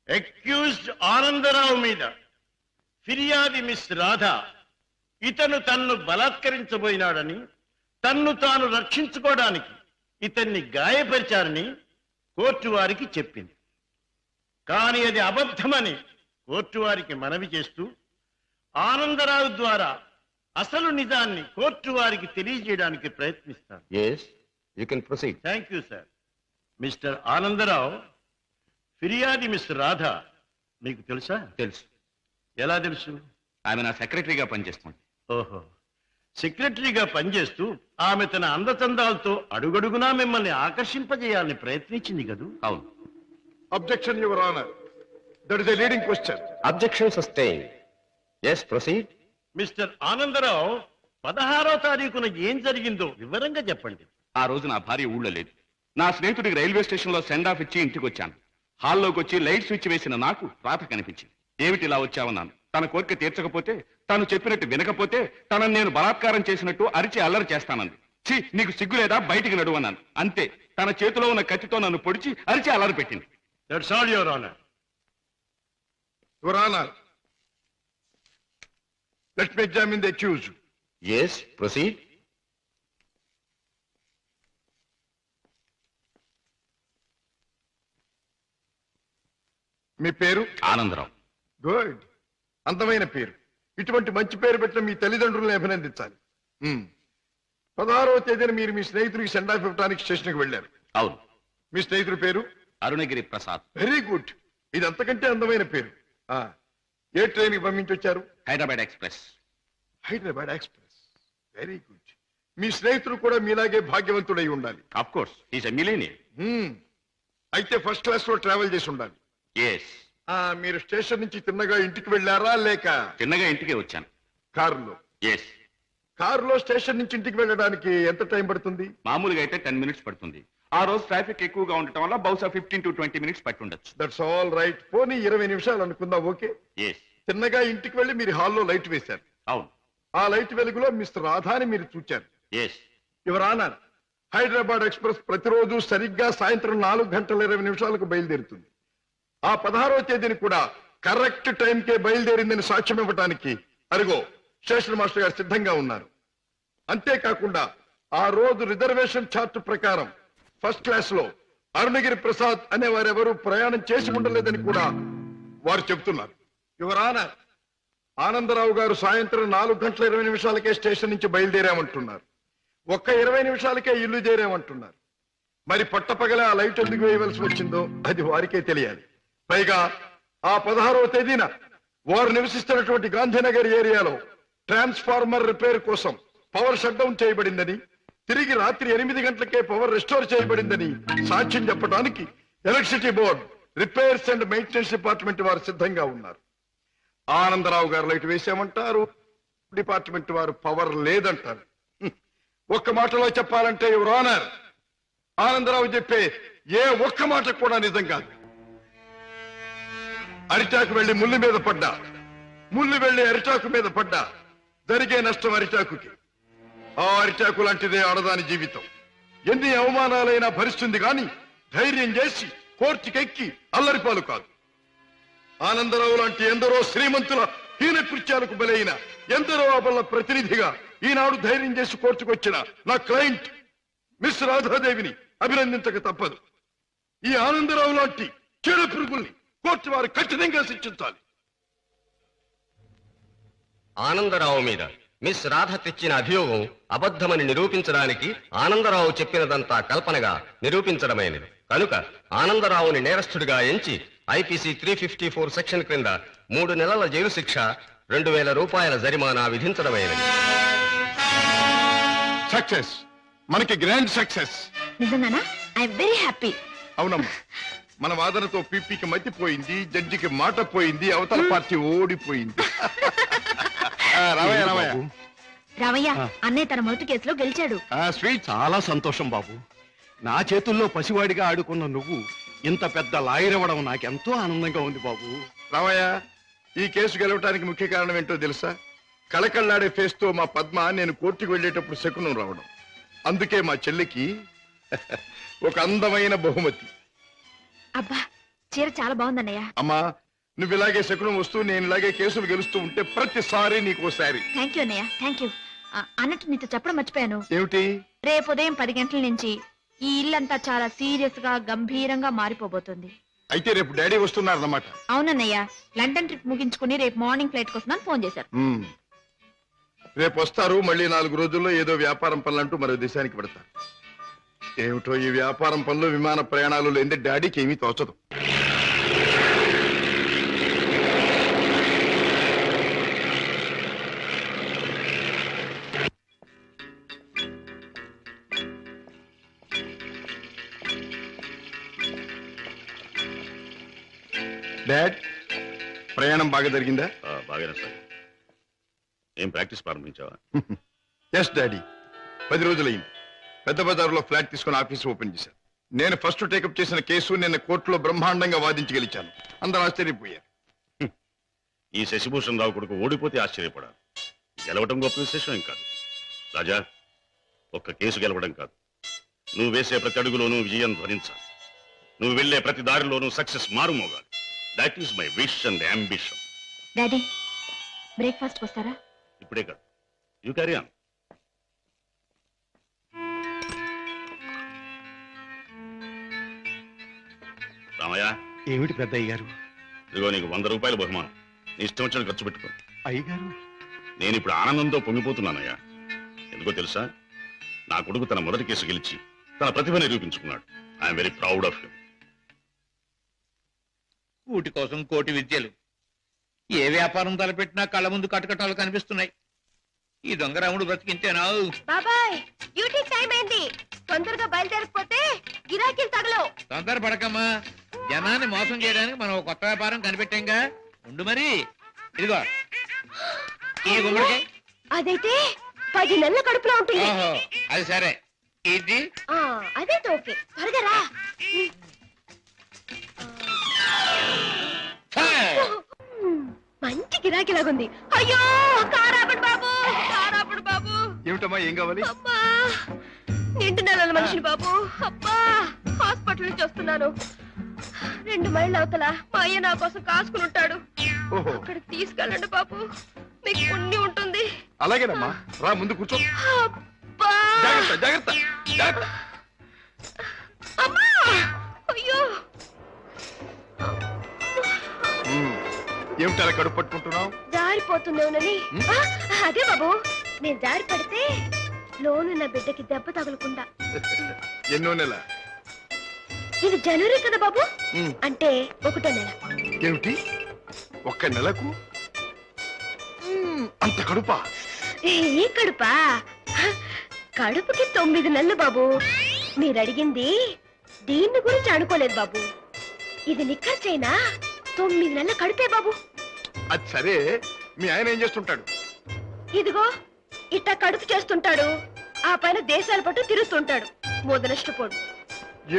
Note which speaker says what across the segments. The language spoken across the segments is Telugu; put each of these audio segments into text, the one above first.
Speaker 1: అక్యూజ్డ్ ఆనందరావు మీద ఫిర్యాది మిస్ రాధ ఇతను తన్ను బలాత్కరించబోయినాడని, తన్ను తాను రక్షించుకోవడానికి ఇతన్ని గాయపరిచారని కోర్టు వారికి చెప్పింది. కానీ అది అబద్ధమని కోర్టు వారికి మనవి చేస్తూ ఆనందరావు ద్వారా అసలు నిజాన్ని కోర్టు వారికి తెలియజేయడానికి ప్రయత్నిస్తాను. Thank you sir. Mister Anandarao, ఫిర్యాది మిస్ రాధ మీకు తెలుసా?
Speaker 2: తెలుసు.
Speaker 1: ఎలా తెలుసు?
Speaker 2: ఆమె నా సెక్రటరీగా పనిచేస్తుంది.
Speaker 1: ఓహో, సెక్రటరీగా పనిచేస్తూ ఆమె తన అందచందాలతో అడుగడుగునా మిమ్మల్ని ఆకర్షింపజేయాలని ప్రయత్నించింది కదూ?
Speaker 2: అవును.
Speaker 3: Objection, Your Honor. That is a leading question.
Speaker 4: Objection sustained. Yes, proceed.
Speaker 1: Mister Anandarao, 16వ తారీఖున ఏం జరిగిందో వివరంగా చెప్పండి.
Speaker 2: ఆ రోజు నా భార్య ఊళ్ళో లేదు. నా స్నేహితుడికి రైల్వే స్టేషన్ లో సెండ్ ఆఫ్ ఇచ్చి ఇంటికి వచ్చాను. హాల్లోకి వచ్చి లైట్ స్విచ్ వేసిన నాకు రాధ కనిపించింది. ఏమిటి ఇలా వచ్చావన్నాను. తన కోరిక తీర్చకపోతే, తాను చెప్పినట్టు వినకపోతే తనను నేను బలాత్కారం చేసినట్టు అరిచి అల్లరి చేస్తానంది. ఛీ, నీకు సిగ్గు లేదా, బయటికి నడువన్నాను. అంతే, తన చేతిలో ఉన్న కత్తితో నన్ను పొడిచి అరిచి అల్లరి పెట్టింది.
Speaker 1: That's all, Your Honor.
Speaker 3: Your Honor, let me examine the accused.
Speaker 4: Yes, proceed.
Speaker 3: మీ పేరు?
Speaker 2: ఆనందరావు.
Speaker 3: గుడ్, అందమైన పేరు. ఇటువంటి మంచి పేరు పెట్టిన మీ తల్లిదండ్రులను అభినందించాలి. 16వ తేదీన మీరు మీ స్నేహితుడికి సెండ్ ఆఫ్ ఇవ్వడానికి స్టేషన్కి వెళ్ళారు.
Speaker 2: అవును.
Speaker 3: మీ స్నేహితుడి పేరు?
Speaker 2: అరుణగిరి ప్రసాద్.
Speaker 3: వెరీ గుడ్, ఇది అంతకంటే అందమైన పేరు. ఏ ట్రైన్కి పంపించొచ్చారు?
Speaker 2: Hyderabad express.
Speaker 3: Hyderabad express, very good. మీ స్నేహితుడు కూడా మీలాగే భాగ్యవంతుడై ఉండాలి.
Speaker 2: Of course, he's a millionaire.
Speaker 3: అయితే ఫస్ట్ క్లాస్ లో ట్రావెల్ చేసి ఉండాలి.
Speaker 2: ఎస్.
Speaker 3: మీరు స్టేషన్ నుంచి తిన్నగా ఇంటికి వెళ్ళారా లేక?
Speaker 2: తిన్నగా ఇంటికే వచ్చాను.
Speaker 3: కారులో?
Speaker 2: ఎస్.
Speaker 3: కారులో స్టేషన్ నుంచి ఇంటికి వెళ్ళడానికి ఎంత టైం పడుతుంది?
Speaker 2: మామూలుగా అయితే 10 minutes పడుతుంది. ఆ రోజు ట్రాఫిక్ ఎక్కువగా ఉండటం వల్ల బహుశా 15 to 20 minutes పట్టుండొచ్చు.
Speaker 3: That's all right. పోనీ 20 నిమిషాలు అనుకుందాం. ఓకే.
Speaker 2: ఎస్.
Speaker 3: తిన్నగా ఇంటికి వెళ్ళి మీరు హాల్లో లైట్ వేశారు.
Speaker 2: అవును.
Speaker 3: ఆ లైట్ వెలుగులో మిస్టర్ రాధాని మీరు చూచారు.
Speaker 2: Yes.
Speaker 3: Your honour, Hyderabad express ప్రతిరోజు సరిగ్గా సాయంత్రం 4:20 బయలుదేరుతుంది. ఆ 16వ తేదీని కూడా కరెక్ట్ టైంకే బయలుదేరిందని సాక్ష్యం ఇవ్వడానికి అరుగో స్టేషన్ మాస్టర్ గారు సిద్ధంగా ఉన్నారు. అంతేకాకుండా ఆ రోజు రిజర్వేషన్ చార్ట్ ప్రకారం ఫస్ట్ క్లాస్ లో అరుణగిరి ప్రసాద్ అనే వారెవరూ ప్రయాణం చేసి ఉండలేదని కూడా వారు చెబుతున్నారు. యువర్ ఆనర్, ఆనందరావు గారు సాయంత్రం 4:20 స్టేషన్ నుంచి బయలుదేరామంటున్నారు. ఒక్క 20 నిమిషాలకే ఇల్లు చేరామంటున్నారు. మరి పట్టపగల ఆ లైట్ ఎందుకు వేయవలసి వచ్చిందో అది వారికే తెలియాలి. పైగా ఆ 16వ తేదీన వారు నివసిస్తున్నటువంటి గాంధీనగర్ ఏరియాలో ట్రాన్స్ఫార్మర్ రిపేర్ కోసం పవర్ షట్ డౌన్ చేయబడిందని, తిరిగి రాత్రి 8 గంటలకే పవర్ రెస్టోర్ చేయబడిందని సాక్ష్యం చెప్పడానికి electricity board, repairs and maintenance department వారు సిద్ధంగా ఉన్నారు. ఆనందరావు గారు లైట్ వేసామంటారు, డిపార్ట్మెంట్ వారు పవర్ లేదంటారు. ఒక్క మాటలో చెప్పాలంటే యువర్ ఆనర్, ఆనందరావు చెప్పే ఏ ఒక్క మాట కూడా నిజం కాదు. అరిటాకు వెళ్లి ముళ్ళు మీద పడ్డా, ముళ్ళు వెళ్లి అరిటాకు మీద పడ్డా జరిగే నష్టం అరిటాకుకి. ఆ అరిటాకు లాంటిదే ఆడదాని జీవితం. ఎన్ని అవమానాలైనా భరిస్తుంది గాని ధైర్యం చేసి కోర్టుకెక్కి అల్లరిపాలు కాదు. ఆనందరావు లాంటి ఎందరో శ్రీమంతుల హీన కృత్యాలకు బలైన ఎందరో అబల ప్రతినిధిగా ఈనాడు ధైర్యం చేసి కోర్టుకొచ్చిన నా క్లయింట్ మిస్ రాధాదేవిని అభినందించక తప్పదు. ఈ ఆనందరావు లాంటి చీడ పురుగుల్ని కోర్టు వారు ఖచ్చితంగా శిక్షించాలి.
Speaker 4: ఆనందరావు మీద మిస్ రాధ తెచ్చిన అభియోగం అబద్ధమని నిరూపించడానికి ఆనందరావు చెప్పినదంతా కల్పనగా నిరూపించడమైనది. కనుక ఆనందరావుని నేరస్తుడిగా ఎంచి ఐపీసీ 354 సెక్షన్ క్రింద 3 నెలల జైలు శిక్ష, 2000 రూపాయల జరిమానా విధించడమైనది.
Speaker 3: సక్సెస్, మనకి గ్రాండ్ సక్సెస్.
Speaker 5: నిజంగానా? I very happy.
Speaker 3: అవునమ్మా, మన వాదనతో పీపీకి మతిపోయింది, జడ్జికి మాట పోయింది, అవతల పార్టీ ఓడిపోయింది.
Speaker 5: రావయ్య, అన్నయ్య తన మొదటి కేసులో గెలిచాడు.
Speaker 1: చాలా సంతోషం బాబు. నా చేతుల్లో పసివాడిగా ఆడుకున్న నువ్వు ఇంత పెద్ద లాయర్ అవ్వడం నాకెంతో ఆనందంగా ఉంది బాబు.
Speaker 3: రామయ్య, ఈ కేసు గెలవటానికి ముఖ్య కారణం ఏంటో తెలుసా? కళకళ్ళాడే ఫేస్ తో మా పద్మ నేను కోర్టుకు వెళ్ళేటప్పుడు శకునం రావడం. అందుకే మా చెల్లికి ఒక అందమైన బహుమతి.
Speaker 5: అబ్బా, చీర చాలా బాగుందన్నయ్య.
Speaker 3: అమ్మా నువ్వు ఇలాగే శకునం వస్తూ నేను ఇలాగే కేసులు గెలుస్తూ ఉంటే ప్రతిసారి నీకోసారి.
Speaker 5: థ్యాంక్ యూ అన్నయ్య, థ్యాంక్ యూ. అన్నట్టు నీతో చెప్పడం మర్చిపోయాను.
Speaker 3: ఏమిటి?
Speaker 5: రేపు ఉదయం 10 గంటల నుంచి ఈ ఇల్లంతా చాలా సీరియస్ గా గంభీరంగా మారిపోబోతుంది.
Speaker 3: అయితే రేపు డాడీ వస్తున్నారన్నమాట.
Speaker 5: అవునన్నయ్య, లండన్ ట్రిప్ ముగించుకుని రేపు మార్నింగ్ ఫ్లైట్ కోసం ఫోన్ చేశారు.
Speaker 3: రేపు వస్తారు. మళ్ళీ 4 రోజుల్లో ఏదో వ్యాపారం పనులంటూ మరో దేశానికి పెడతారు. ఏమిటో ఈ వ్యాపారం పనులు విమాన ప్రయాణాలు లేని డాడీకి ఏమీ తోచదు. డాడ్ ప్రయాణం బాగా జరిగిందా?
Speaker 2: బాగానే సార్. ఏం ప్రాక్టీస్ ప్రారంభించావా?
Speaker 3: ఎస్ డాడీ, 10 రోజులైంది. పెద్ద బజార్లో ఫ్లాట్ తీసుకుని ఆఫీస్ ఓపెన్ చేశాను. నేను ఫస్ట్ టేకప్ చేసిన కేసు నిన్న కోర్టులో బ్రహ్మాండంగా వాదించి గెలిచాను. అందరూ ఆశ్చర్యపోయారు.
Speaker 2: ఈ శశిభూషణ్ రావు కొడుకు ఓడిపోతే ఆశ్చర్యపడాలి, గెలవటం గొప్ప విశేషం కాదు. రాజా, ఒక్క కేసు గెలవడం కాదు, నువ్వు వేసే ప్రతి అడుగులోనూ విజయం ధ్వనించాలి. నువ్వు వెళ్లే ప్రతి దారిలోనూ సక్సెస్ మారుమోగాలి. That is my wish and ambition.
Speaker 5: Daddy, breakfast వస్తారా?
Speaker 2: ఇప్పుడే కాదు, యూ క్యారీ ఆన్. రామయ్య,
Speaker 1: ఏమిటి పెద్ద అయ్యారు?
Speaker 2: ఇదిగో నీకు 100 రూపాయలు బహుమానం. నీ ఇష్టం వచ్చిన ఖర్చు పెట్టుకో.
Speaker 1: అయ్యగారు,
Speaker 2: నేను ఇప్పుడు ఆనందంతో పొంగిపోతున్నానయ్యా. ఎందుకో తెలుసా, నా కొడుకు తన మొదటి కేసు గెలిచి తన ప్రతిభ నిరూపించుకున్నాడు. I'm very proud of him.
Speaker 6: కూటి కోసం కోటి విద్యలు. ఏ వ్యాపారం తలపెట్టినా కళ్ళ ముందు కటకటాలు కనిపిస్తున్నాయి. ఈ దొంగరాముడు బ్రతికింతేనా?
Speaker 5: బాబాయ్, డ్యూటీ టైం అయింది. తొందరగా బయలుదేరకపోతే గిరాకీలు తగలవు.
Speaker 6: తొందర పడకమ్మా. జనాన్ని మోసం చేయడానికి మనం ఒక కొత్త వ్యాపారం కనిపెట్టాంగా. ఉండు మరి. ఇదిగో ఈ గుమ్మడికాయ.
Speaker 5: అదైతే 10 నెలల కడుపులో ఉంటుంది.
Speaker 6: ఓహో, అది సరే. ఇది
Speaker 5: అదైతే ఓకే. త్వరగా రా. మంచి గిరాకీలాగుంది. అయ్యో కారాపడు బాబు, కారాపడు బాబు.
Speaker 3: ఏమిటమ్మా, ఏం కావాలి?
Speaker 5: అబ్బా, నిండు నెలల మనిషిని బాబు. అబ్బా, హాస్పిటల్ నుంచి వస్తున్నాను. 2 మైళ్ళ అవతల మా అయ్య నా కోసం కాసుకుని ఉంటాడు. అక్కడికి తీసుకెళ్ళండి బాబు, మీకు పుణ్యం ఉంటుంది.
Speaker 3: అలాగేనమ్మా, రా ముందు కూర్చో.
Speaker 5: అబ్బా,
Speaker 3: జాగ్రత్త జాగ్రత్త జాగ్రత్త.
Speaker 5: అమ్మా, అయ్యో.
Speaker 3: ఏమిటి అలా కడుపు పట్టుకుంటున్నావు?
Speaker 5: జారిపోతుందేమోనని. అదే బాబు, నేను జారి పడితే లోనున్న బిడ్డకి దెబ్బ తగలకుండా.
Speaker 3: ఎన్నో నెల?
Speaker 5: ఇది జనవరి కదా బాబు, అంటే 1వ నెల.
Speaker 3: ఏమిటి, 1 నెలకు అంత కడుపా?
Speaker 5: ఈ కడుపా? కడుపుకి 9 నెలలు బాబు. మీరు అడిగింది దీన్ని గురించి అనుకోలేదు బాబు. ఇది నిక్కర్చైనా 9 నెలల కడుపే బాబు.
Speaker 3: అది సరే, మీ ఆయన ఏం చేస్తుంటాడు?
Speaker 5: ఇదిగో ఇట్ట కడుపు చేస్తుంటాడు. ఆ పైన దేశాల పట్టు తిరుగుతుంటాడు. మొదలష్టపోడు.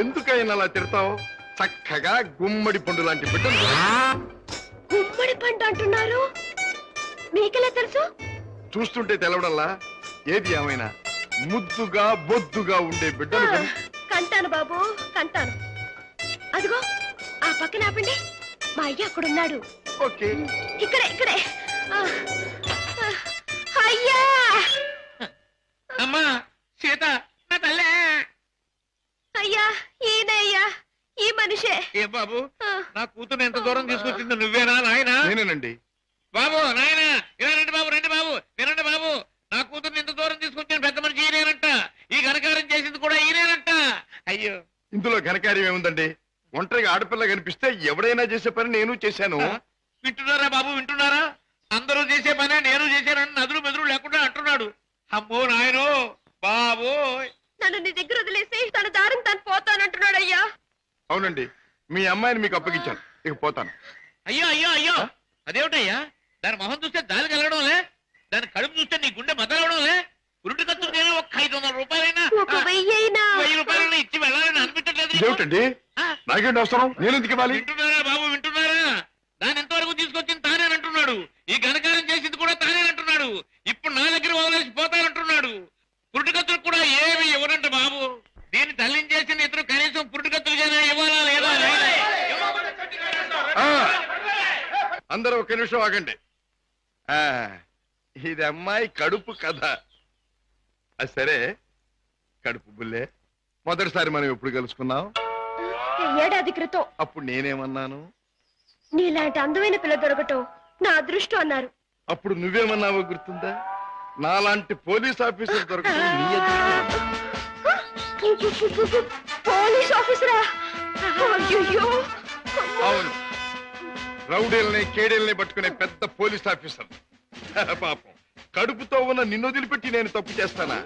Speaker 3: ఎందుకైనా అలా తిడతావు? చక్కగా గుమ్మడి పండు లాంటి బిడ్డలు.
Speaker 5: గుమ్మడి పండు అంటున్నారు, మీకెలా తెలుసు?
Speaker 3: చూస్తుంటే తెలవడంలా. ఏది ఏమైనా ముద్దుగా బొద్దుగా ఉండే బిడ్డలు
Speaker 5: కంటాను బాబు, కంటాను. అదిగో ఆ పక్కన ఆపండి, మా అయ్య అక్కడున్నాడు.
Speaker 3: ఓకే,
Speaker 5: ఇక్కడే ఇక్కడే. అయ్యా!
Speaker 6: అమ్మా సీత, నా తల్లే.
Speaker 5: అయ్యా, ఈయనయ్యా, ఈ మనిషే.
Speaker 6: ఏ బాబు, నా కూతురు ఎంత దూరం తీసుకొచ్చింది నువ్వేనా నాయనా?
Speaker 3: నేనేనండి.
Speaker 6: బాబు, నాయనా, ఇలా రండి బాబు, రండి బాబు, వినండి బాబు. నా కూతురు ఎంత దూరం తీసుకొచ్చిన పెద్ద మనిషి ఈయనేనంట. ఈ ఘనకార్యం చేసింది కూడా ఈయనేనంట. అయ్యో,
Speaker 3: ఇందులో ఘనకార్యం ఏముందండి? ఒంటరిగా ఆడపిల్ల కనిపిస్తే ఎవడైనా చేసే పని నేను చేశాను.
Speaker 6: వింటున్నారా బాబు, వింటున్నారా? అందరూ చేసే పనే నేను చేశానని నదులు మెదులు లేకుండా అంటున్నాడు. అమ్మో నాయనో బాబు.
Speaker 5: నన్ను నీ దగ్గర వదిలేసి తన దారిని తను పోతానంటున్నాడు. అయ్యా,
Speaker 3: అవునండి, మీ అమ్మాయిని మీకు అప్పగించాను, ఇక పోతాను.
Speaker 6: అయ్యో అయ్యో అయ్యో, అదేమిటయ్యా? దాని మొహం చూస్తే దాని కలగడంలే, దాని కడుపు చూస్తే నీ గుండె మదలవడంలే. ఉరుటి ఖర్చు నేను ఒక 500 రూపాయలైనా, 1000 రూపాయలైనా ఇచ్చి వెళ్ళాలని అనిపించట్లేదు.
Speaker 3: ఏమిటండి, నాకేంటి అవసరం? నేను ఎందుకు ఇవ్వాలి?
Speaker 6: వింటున్నారా బాబు, వింటున్నారా? దాని ఎంతవరకు తీసుకొచ్చింది తానేనంటున్నాడు. ఈ ఘనకారం చేసింది కూడా తానేనంటున్నాడు. ఇప్పుడు నా దగ్గర వదిలేసి పోతానంటున్నాడు. పురుటికత్తులు కూడా ఏమి ఇవ్వనంట బాబు. దీన్ని తల్లించేసిన ఇతరు కనీసం పురుటికత్తులుగానే ఇవ్వాలా లేదా?
Speaker 3: అందరూ ఒక నిమిషం ఆగండి. ఇది అమ్మాయి కడుపు కథ. సరే కడుపు బుల్లే, మొదటిసారి మనం ఎప్పుడు కలుసుకున్నాం?
Speaker 5: ఏడాది క్రితం.
Speaker 3: అప్పుడు నేనేమన్నాను?
Speaker 5: నీలాంటి అందమైన పిల్ల దొరకటం నా అదృష్టం అన్నారు.
Speaker 3: అప్పుడు నువ్వేమన్నావో గుర్తుందా? నాలాంటి పోలీస్ ఆఫీసర్ దొరకటం నీ అదృష్టం.
Speaker 5: పోలీస్ ఆఫీసరా? అయ్యో.
Speaker 3: అవును, రౌడీల్ని కేడీల్ని పట్టుకునే పెద్ద పోలీస్ ఆఫీసర్. పాపం, కడుపుతో ఉన్న నిన్ను వదిలిపెట్టి నేను తప్పు చేస్తానా?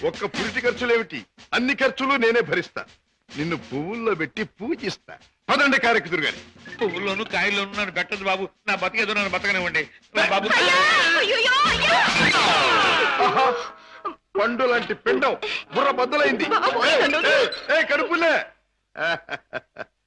Speaker 3: ఒక్క పురిటి ఖర్చులేమిటి, అన్ని ఖర్చులు నేనే భరిస్తా. నిన్ను పువ్వుల్లో పెట్టి పూజిస్తా. పదండి కారెక్కుదురు గాని.
Speaker 6: పువ్వుల్లోనూ కాయల్లోనూ నన్ను పెట్టదు బాబు. నా బతికేదో నన్ను బతకనివ్వండి బాబు.
Speaker 3: పండు లాంటి పిండం బుర్ర బద్దలైంది. కడుపులే